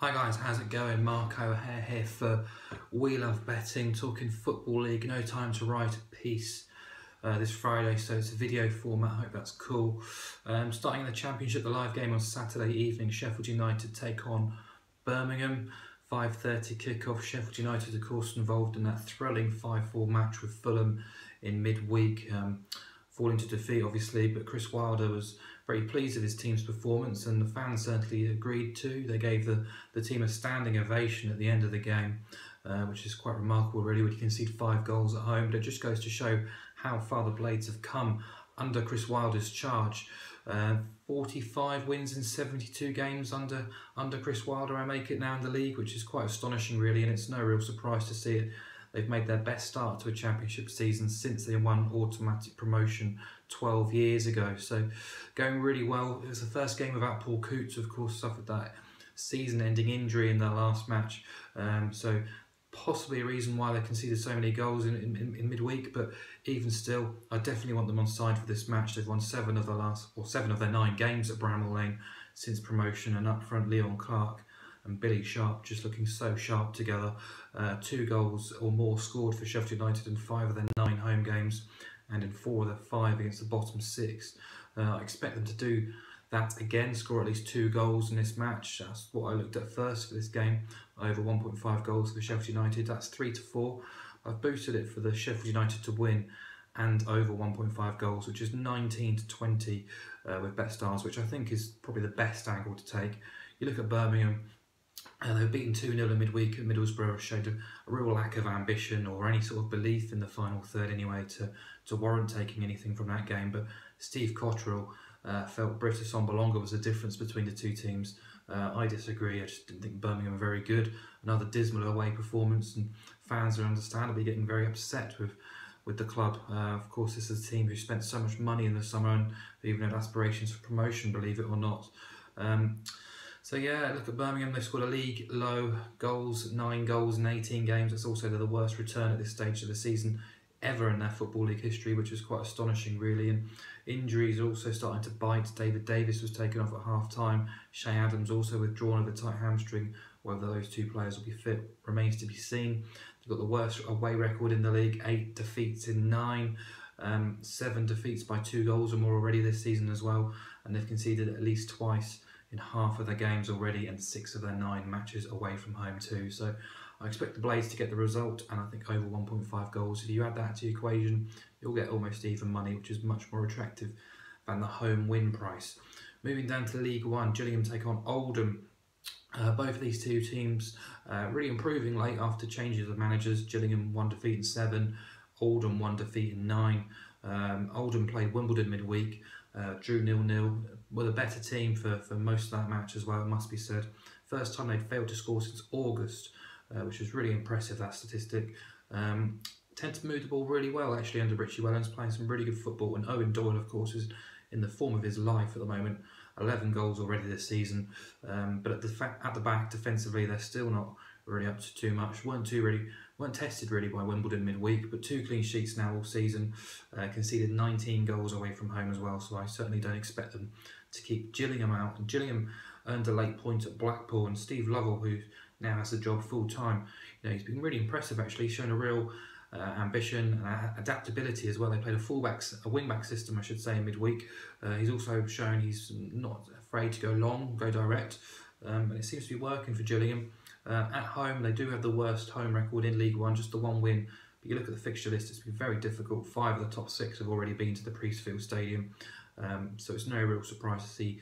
Hi guys, how's it going? Mark O'Hare here for WeLoveBetting, talking Football League. No time to write a piece this Friday, so it's a video format. I hope that's cool. Starting in the Championship, the live game on Saturday evening, Sheffield United take on Birmingham. 5:30 kickoff. Sheffield United, of course, involved in that thrilling 5-4 match with Fulham in midweek. Falling to defeat, obviously, but Chris Wilder was very pleased with his team's performance, and the fans certainly agreed too. They gave the team a standing ovation at the end of the game, which is quite remarkable, really, when you concede 5 goals at home. But it just goes to show how far the Blades have come under Chris Wilder's charge. 45 wins in 72 games under Chris Wilder, I make it now in the league, which is quite astonishing, really, and it's no real surprise to see it. They've made their best start to a championship season since they won automatic promotion 12 years ago. So going really well. It was the first game without Paul Coutts, of course, suffered that season-ending injury in their last match. So possibly a reason why they conceded so many goals in midweek, but even still, I definitely want them on side for this match. They've won 7 of their 9 games at Bramall Lane since promotion, and up front Leon Clark and Billy Sharp just looking so sharp together. 2 goals or more scored for Sheffield United in 5 of their 9 home games, and in 4 of their 5 against the bottom 6. I expect them to do that again, score at least 2 goals in this match. That's what I looked at first for this game. Over 1.5 goals for Sheffield United. That's 3-4. I've boosted it for the Sheffield United to win and over 1.5 goals, which is 19-20 with BetStars, which I think is probably the best angle to take. You look at Birmingham. They were beaten 2-0 in midweek at Middlesbrough, showed a real lack of ambition or any sort of belief in the final third anyway to warrant taking anything from that game. But Steve Cotterill felt Britta Sombolonga was the difference between the two teams. I disagree. I just didn't think Birmingham were very good. Another dismal away performance, and fans are understandably getting very upset with the club. Of course, this is a team who spent so much money in the summer and even had aspirations for promotion, believe it or not. So yeah, look at Birmingham. They scored a league low goals, 9 goals in 18 games. That's also the worst return at this stage of the season ever in their Football League history, which is quite astonishing, really. And injuries are also starting to bite. David Davis was taken off at half-time. Shay Adams also withdrawn with a tight hamstring. Whether those 2 players will be fit remains to be seen. They've got the worst away record in the league, 8 defeats in 9. 7 defeats by 2 goals or more already this season as well. And they've conceded at least twice in half of their games already, and 6 of their 9 matches away from home too. So I expect the Blades to get the result, and I think over 1.5 goals. If you add that to the equation, you'll get almost even money, which is much more attractive than the home win price. Moving down to League One, Gillingham take on Oldham. Both of these 2 teams really improving late after changes of managers. Gillingham 1 defeat in 7, Oldham 1 defeat in 9. Oldham played Wimbledon midweek, drew 0-0. Were the better team for most of that match as well, it must be said. First time they'd failed to score since August, which was really impressive, that statistic. Tend to move the ball really well, actually, under Richie Wellens, playing some really good football. And Owen Doyle, of course, is in the form of his life at the moment. 11 goals already this season. But at the back, defensively, they're still not really up to too much. Weren't tested really by Wimbledon midweek, but 2 clean sheets now all season. Conceded 19 goals away from home as well, so I certainly don't expect them to keep Gillingham out. And Gillingham earned a late point at Blackpool, and Steve Lovell, who now has the job full time, he's been really impressive actually. He's shown a real ambition and adaptability as well. They played a wing-back system, I should say, in midweek. He's also shown he's not afraid to go long, go direct, and it seems to be working for Gillingham. At home, they do have the worst home record in League One, just the 1 win. But you look at the fixture list, it's been very difficult. 5 of the top 6 have already been to the Priestfield Stadium. So it's no real surprise to see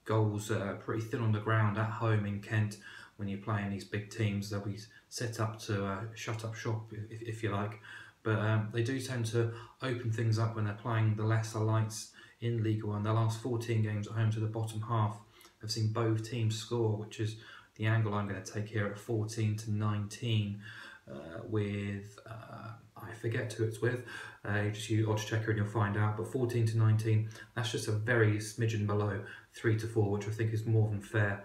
goals pretty thin on the ground at home in Kent. When you're playing these big teams, they'll be set up to shut up shop, if you like. But they do tend to open things up when they're playing the lesser lights in League One. Their last 14 games at home to the bottom half have seen both teams score, which is the angle I'm going to take here at 14-19 with, I forget who it's with, just use odds checker and you'll find out, but 14-19, that's just a very smidgen below 3-4, which I think is more than fair.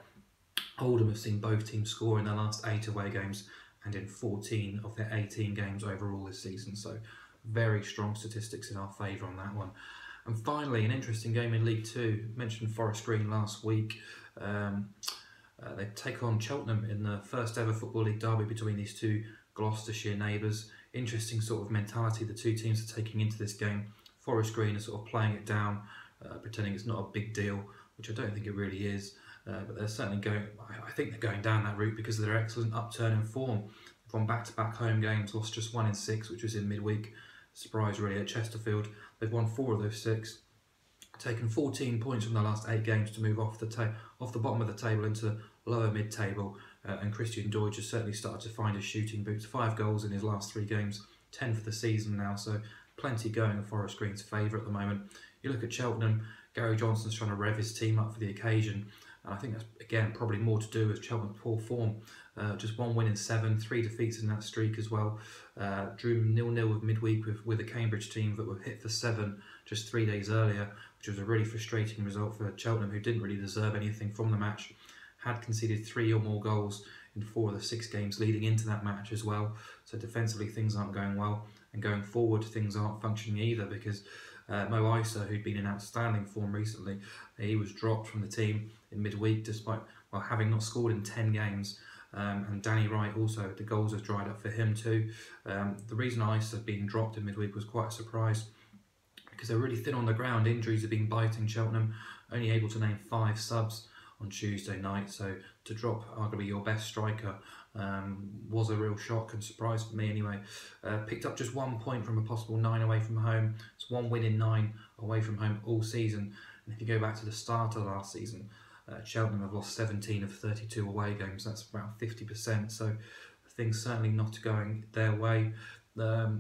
Oldham have seen both teams score in their last 8 away games and in 14 of their 18 games overall this season, so very strong statistics in our favour on that one. And finally, an interesting game in League Two. Mentioned Forest Green last week. They take on Cheltenham in the first ever Football League derby between these two Gloucestershire neighbours. Interesting sort of mentality the two teams are taking into this game. Forest Green are sort of playing it down, pretending it's not a big deal, which I don't think it really is. But they're certainly going, I think they're going down that route because of their excellent upturn in form. From back-to-back home games, lost just 1 in 6, which was in midweek. Surprise really at Chesterfield. They've won 4 of those 6. Taken 14 points from the last 8 games to move off the bottom of the table into lower mid-table, and Christian Deutsch has certainly started to find his shooting boots. 5 goals in his last 3 games, 10 for the season now, so plenty going in Forest Green's favour at the moment. You look at Cheltenham, Gary Johnson's trying to rev his team up for the occasion, and I think that's again probably more to do with Cheltenham's poor form. Just 1 win in 7, 3 defeats in that streak as well. Drew 0-0 with midweek with a Cambridge team that were hit for 7 just 3 days earlier, which was a really frustrating result for Cheltenham, who didn't really deserve anything from the match. Had conceded 3 or more goals in 4 of the 6 games leading into that match as well. So defensively things aren't going well, and going forward things aren't functioning either, because Mo Isa, who'd been in outstanding form recently, he was dropped from the team in midweek despite having not scored in 10 games. And Danny Wright also, the goals have dried up for him too. The reason Isa being dropped in midweek was quite a surprise, because they're really thin on the ground. Injuries have been biting Cheltenham, only able to name 5 subs on Tuesday night, so to drop arguably your best striker was a real shock and surprise for me anyway. Picked up just 1 point from a possible 9 away from home. It's 1 win in 9 away from home all season, and if you go back to the start of last season, Cheltenham have lost 17 of 32 away games. That's about 50%, so things certainly not going their way.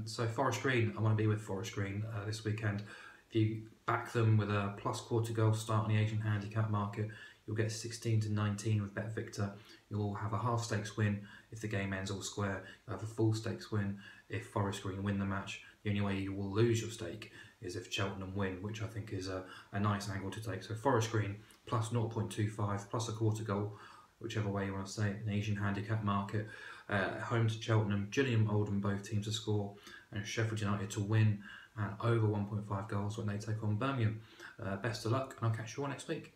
So Forest Green, I want to be with Forest Green this weekend. If you back them with a plus quarter goal start on the Asian handicap market, you'll get 16 to 19 with Bet Victor. You'll have a half stakes win if the game ends all square. You'll have a full stakes win if Forest Green win the match. The only way you will lose your stake is if Cheltenham win, which I think is a nice angle to take. So Forest Green plus 0.25 plus a quarter goal, whichever way you want to say it, an Asian handicap market. Home to Cheltenham, Gillingham, Oldham, both teams to score, and Sheffield United to win and over 1.5 goals when they take on Birmingham. Best of luck, and I'll catch you all next week.